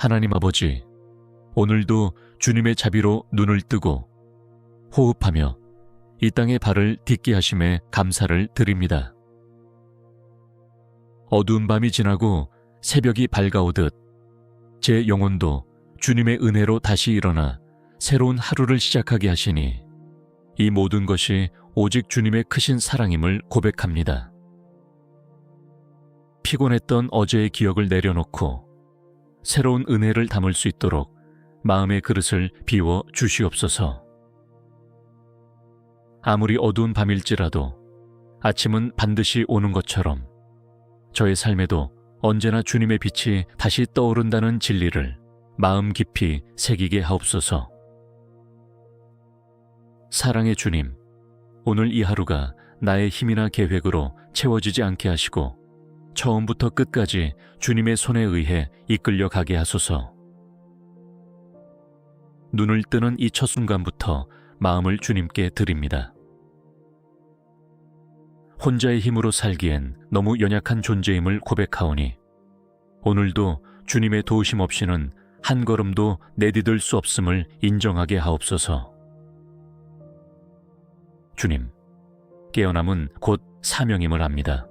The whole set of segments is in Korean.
하나님 아버지, 오늘도 주님의 자비로 눈을 뜨고 호흡하며 이 땅의 발을 딛게 하심에 감사를 드립니다. 어두운 밤이 지나고 새벽이 밝아오듯 제 영혼도 주님의 은혜로 다시 일어나 새로운 하루를 시작하게 하시니 이 모든 것이 오직 주님의 크신 사랑임을 고백합니다. 피곤했던 어제의 기억을 내려놓고 새로운 은혜를 담을 수 있도록 마음의 그릇을 비워 주시옵소서. 아무리 어두운 밤일지라도 아침은 반드시 오는 것처럼 저의 삶에도 언제나 주님의 빛이 다시 떠오른다는 진리를 마음 깊이 새기게 하옵소서. 사랑의 주님, 오늘 이 하루가 나의 힘이나 계획으로 채워지지 않게 하시고 처음부터 끝까지 주님의 손에 의해 이끌려 가게 하소서. 눈을 뜨는 이 첫 순간부터 마음을 주님께 드립니다. 혼자의 힘으로 살기엔 너무 연약한 존재임을 고백하오니 오늘도 주님의 도우심 없이는 한 걸음도 내디딜 수 없음을 인정하게 하옵소서. 주님, 깨어남은 곧 사명임을 압니다.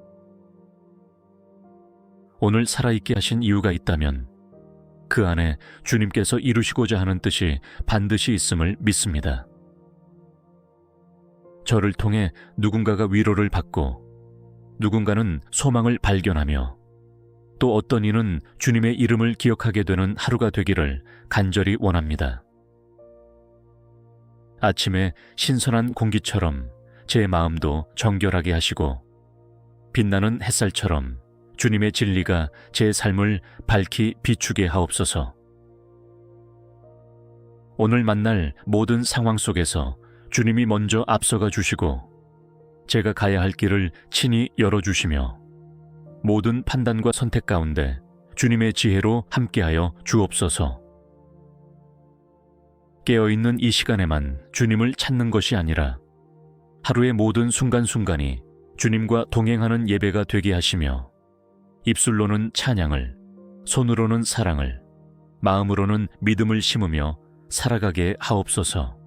오늘 살아있게 하신 이유가 있다면 그 안에 주님께서 이루시고자 하는 뜻이 반드시 있음을 믿습니다. 저를 통해 누군가가 위로를 받고 누군가는 소망을 발견하며 또 어떤 이는 주님의 이름을 기억하게 되는 하루가 되기를 간절히 원합니다. 아침에 신선한 공기처럼 제 마음도 정결하게 하시고 빛나는 햇살처럼 주님의 진리가 제 삶을 밝히 비추게 하옵소서. 오늘 만날 모든 상황 속에서 주님이 먼저 앞서가 주시고 제가 가야 할 길을 친히 열어주시며 모든 판단과 선택 가운데 주님의 지혜로 함께하여 주옵소서. 깨어있는 이 시간에만 주님을 찾는 것이 아니라 하루의 모든 순간순간이 주님과 동행하는 예배가 되게 하시며 입술로는 찬양을, 손으로는 사랑을, 마음으로는 믿음을 심으며 살아가게 하옵소서.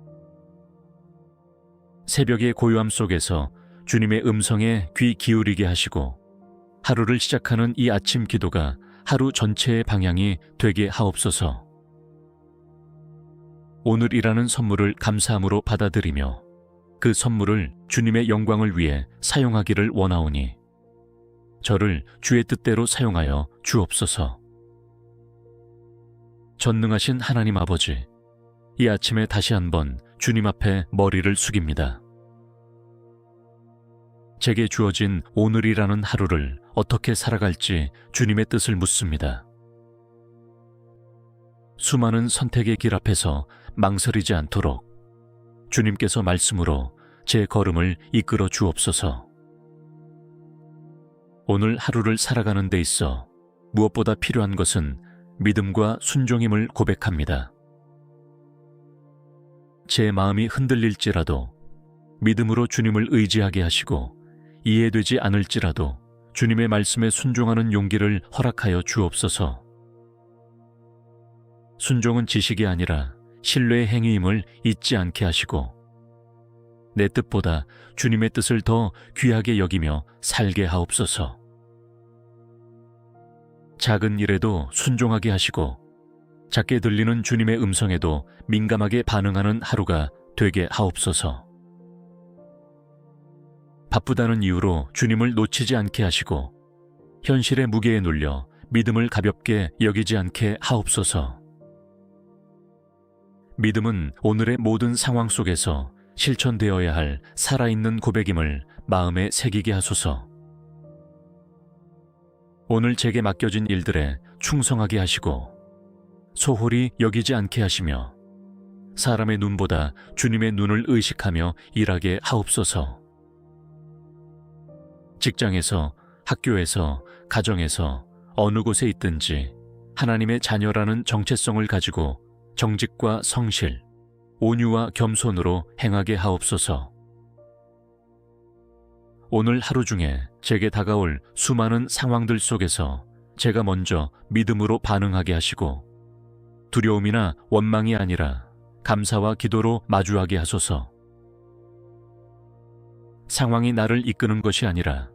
새벽의 고요함 속에서 주님의 음성에 귀 기울이게 하시고 하루를 시작하는 이 아침 기도가 하루 전체의 방향이 되게 하옵소서. 오늘이라는 선물을 감사함으로 받아들이며 그 선물을 주님의 영광을 위해 사용하기를 원하오니 저를 주의 뜻대로 사용하여 주옵소서. 전능하신 하나님 아버지, 이 아침에 다시 한번 주님 앞에 머리를 숙입니다. 제게 주어진 오늘이라는 하루를 어떻게 살아갈지 주님의 뜻을 묻습니다. 수많은 선택의 길 앞에서 망설이지 않도록 주님께서 말씀으로 제 걸음을 이끌어 주옵소서. 오늘 하루를 살아가는 데 있어 무엇보다 필요한 것은 믿음과 순종임을 고백합니다. 제 마음이 흔들릴지라도 믿음으로 주님을 의지하게 하시고 이해되지 않을지라도 주님의 말씀에 순종하는 용기를 허락하여 주옵소서. 순종은 지식이 아니라 신뢰의 행위임을 잊지 않게 하시고 내 뜻보다 주님의 뜻을 더 귀하게 여기며 살게 하옵소서. 작은 일에도 순종하게 하시고 작게 들리는 주님의 음성에도 민감하게 반응하는 하루가 되게 하옵소서. 바쁘다는 이유로 주님을 놓치지 않게 하시고 현실의 무게에 눌려 믿음을 가볍게 여기지 않게 하옵소서. 믿음은 오늘의 모든 상황 속에서 실천되어야 할 살아있는 고백임을 마음에 새기게 하소서. 오늘 제게 맡겨진 일들에 충성하게 하시고 소홀히 여기지 않게 하시며 사람의 눈보다 주님의 눈을 의식하며 일하게 하옵소서. 직장에서, 학교에서, 가정에서 어느 곳에 있든지 하나님의 자녀라는 정체성을 가지고 정직과 성실, 온유와 겸손으로 행하게 하옵소서. 오늘 하루 중에 제게 다가올 수많은 상황들 속에서 제가 먼저 믿음으로 반응하게 하시고 두려움이나 원망이 아니라 감사와 기도로 마주하게 하소서. 상황이 나를 이끄는 것이 아니라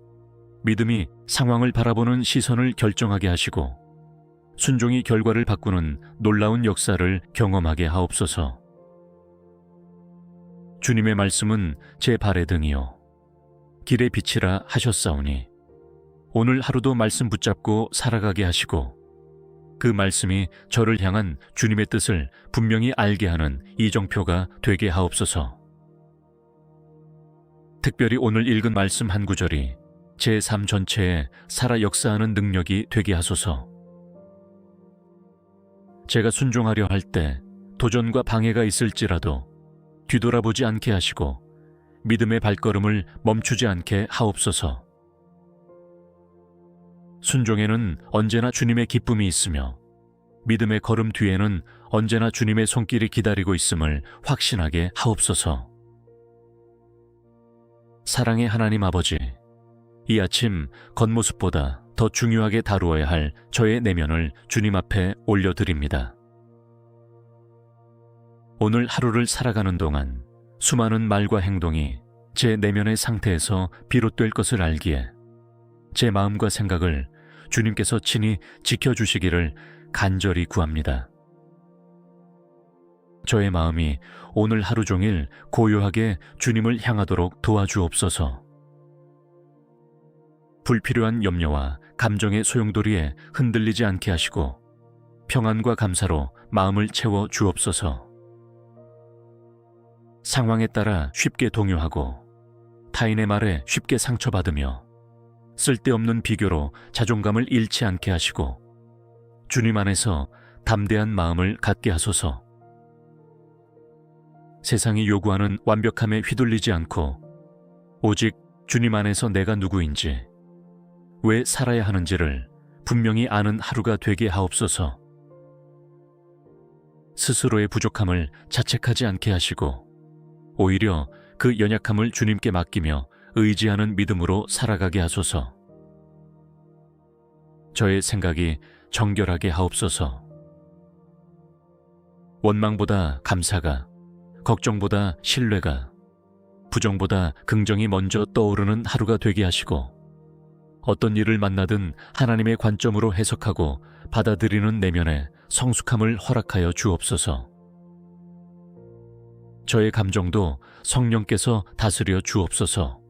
믿음이 상황을 바라보는 시선을 결정하게 하시고 순종이 결과를 바꾸는 놀라운 역사를 경험하게 하옵소서. 주님의 말씀은 제 발의 등이요 길의 빛이라 하셨사오니 오늘 하루도 말씀 붙잡고 살아가게 하시고 그 말씀이 저를 향한 주님의 뜻을 분명히 알게 하는 이정표가 되게 하옵소서. 특별히 오늘 읽은 말씀 한 구절이 제 삶 전체에 살아 역사하는 능력이 되게 하소서. 제가 순종하려 할 때 도전과 방해가 있을지라도 뒤돌아보지 않게 하시고 믿음의 발걸음을 멈추지 않게 하옵소서. 순종에는 언제나 주님의 기쁨이 있으며 믿음의 걸음 뒤에는 언제나 주님의 손길이 기다리고 있음을 확신하게 하옵소서. 사랑의 하나님 아버지, 이 아침 겉모습보다 더 중요하게 다루어야 할 저의 내면을 주님 앞에 올려드립니다. 오늘 하루를 살아가는 동안 수많은 말과 행동이 제 내면의 상태에서 비롯될 것을 알기에 제 마음과 생각을 주님께서 친히 지켜주시기를 간절히 구합니다. 저의 마음이 오늘 하루 종일 고요하게 주님을 향하도록 도와주옵소서. 불필요한 염려와 감정의 소용돌이에 흔들리지 않게 하시고 평안과 감사로 마음을 채워 주옵소서. 상황에 따라 쉽게 동요하고 타인의 말에 쉽게 상처받으며 쓸데없는 비교로 자존감을 잃지 않게 하시고 주님 안에서 담대한 마음을 갖게 하소서. 세상이 요구하는 완벽함에 휘둘리지 않고 오직 주님 안에서 내가 누구인지 왜 살아야 하는지를 분명히 아는 하루가 되게 하옵소서. 스스로의 부족함을 자책하지 않게 하시고 오히려 그 연약함을 주님께 맡기며 의지하는 믿음으로 살아가게 하소서. 저의 생각이 정결하게 하옵소서. 원망보다 감사가, 걱정보다 신뢰가, 부정보다 긍정이 먼저 떠오르는 하루가 되게 하시고 어떤 일을 만나든 하나님의 관점으로 해석하고 받아들이는 내면에 성숙함을 허락하여 주옵소서. 저의 감정도 성령께서 다스려 주옵소서.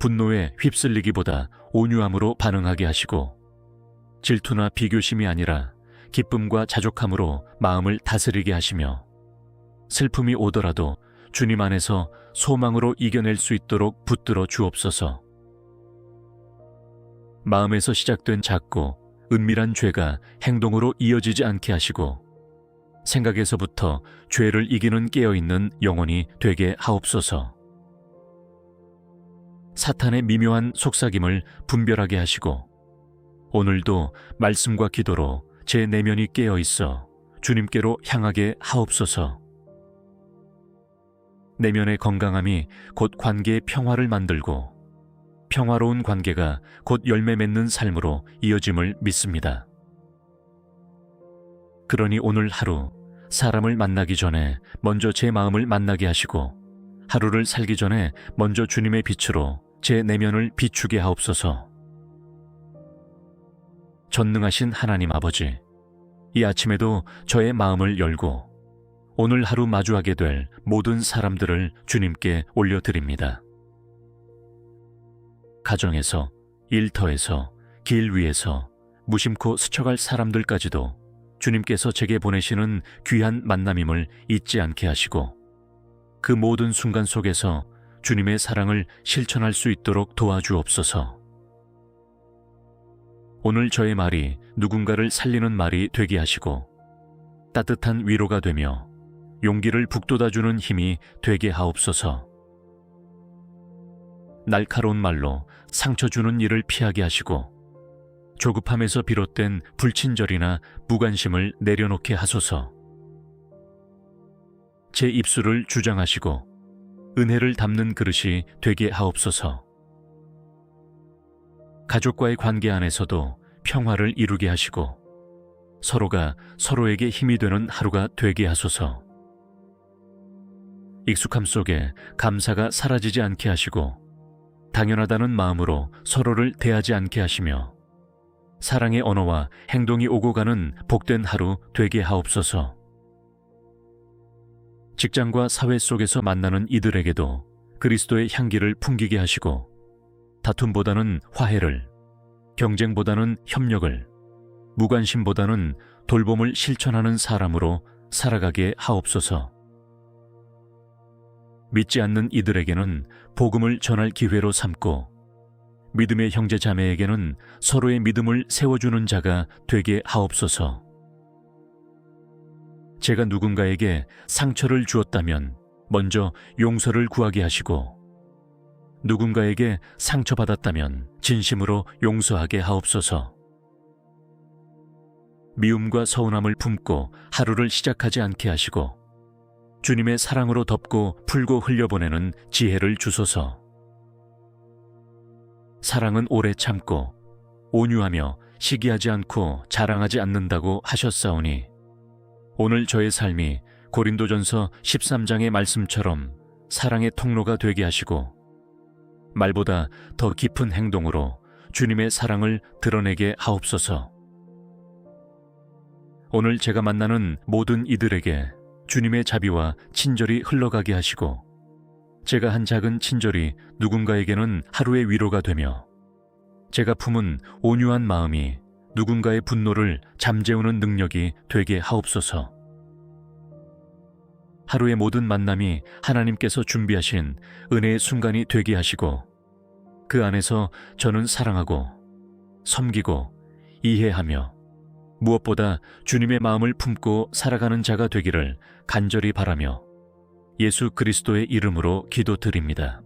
분노에 휩쓸리기보다 온유함으로 반응하게 하시고 질투나 비교심이 아니라 기쁨과 자족함으로 마음을 다스리게 하시며 슬픔이 오더라도 주님 안에서 소망으로 이겨낼 수 있도록 붙들어 주옵소서. 마음에서 시작된 작고 은밀한 죄가 행동으로 이어지지 않게 하시고 생각에서부터 죄를 이기는 깨어있는 영혼이 되게 하옵소서. 사탄의 미묘한 속삭임을 분별하게 하시고 오늘도 말씀과 기도로 제 내면이 깨어있어 주님께로 향하게 하옵소서. 내면의 건강함이 곧 관계의 평화를 만들고 평화로운 관계가 곧 열매 맺는 삶으로 이어짐을 믿습니다. 그러니 오늘 하루 사람을 만나기 전에 먼저 제 마음을 만나게 하시고 하루를 살기 전에 먼저 주님의 빛으로 제 내면을 비추게 하옵소서. 전능하신 하나님 아버지, 이 아침에도 저의 마음을 열고 오늘 하루 마주하게 될 모든 사람들을 주님께 올려드립니다. 가정에서, 일터에서, 길 위에서 무심코 스쳐갈 사람들까지도 주님께서 제게 보내시는 귀한 만남임을 잊지 않게 하시고 그 모든 순간 속에서 주님의 사랑을 실천할 수 있도록 도와주옵소서. 오늘 저의 말이 누군가를 살리는 말이 되게 하시고 따뜻한 위로가 되며 용기를 북돋아주는 힘이 되게 하옵소서. 날카로운 말로 상처 주는 일을 피하게 하시고 조급함에서 비롯된 불친절이나 무관심을 내려놓게 하소서. 제 입술을 주장하시고 은혜를 담는 그릇이 되게 하옵소서. 가족과의 관계 안에서도 평화를 이루게 하시고 서로가 서로에게 힘이 되는 하루가 되게 하소서. 익숙함 속에 감사가 사라지지 않게 하시고 당연하다는 마음으로 서로를 대하지 않게 하시며 사랑의 언어와 행동이 오고 가는 복된 하루 되게 하옵소서. 직장과 사회 속에서 만나는 이들에게도 그리스도의 향기를 풍기게 하시고 다툼보다는 화해를, 경쟁보다는 협력을, 무관심보다는 돌봄을 실천하는 사람으로 살아가게 하옵소서. 믿지 않는 이들에게는 복음을 전할 기회로 삼고 믿음의 형제 자매에게는 서로의 믿음을 세워주는 자가 되게 하옵소서. 제가 누군가에게 상처를 주었다면 먼저 용서를 구하게 하시고 누군가에게 상처받았다면 진심으로 용서하게 하옵소서. 미움과 서운함을 품고 하루를 시작하지 않게 하시고 주님의 사랑으로 덮고 풀고 흘려보내는 지혜를 주소서. 사랑은 오래 참고 온유하며 시기하지 않고 자랑하지 않는다고 하셨사오니 오늘 저의 삶이 고린도전서 13장의 말씀처럼 사랑의 통로가 되게 하시고 말보다 더 깊은 행동으로 주님의 사랑을 드러내게 하옵소서. 오늘 제가 만나는 모든 이들에게 주님의 자비와 친절이 흘러가게 하시고 제가 한 작은 친절이 누군가에게는 하루의 위로가 되며 제가 품은 온유한 마음이 누군가의 분노를 잠재우는 능력이 되게 하옵소서. 하루의 모든 만남이 하나님께서 준비하신 은혜의 순간이 되게 하시고 그 안에서 저는 사랑하고 섬기고 이해하며 무엇보다 주님의 마음을 품고 살아가는 자가 되기를 간절히 바라며 예수 그리스도의 이름으로 기도드립니다.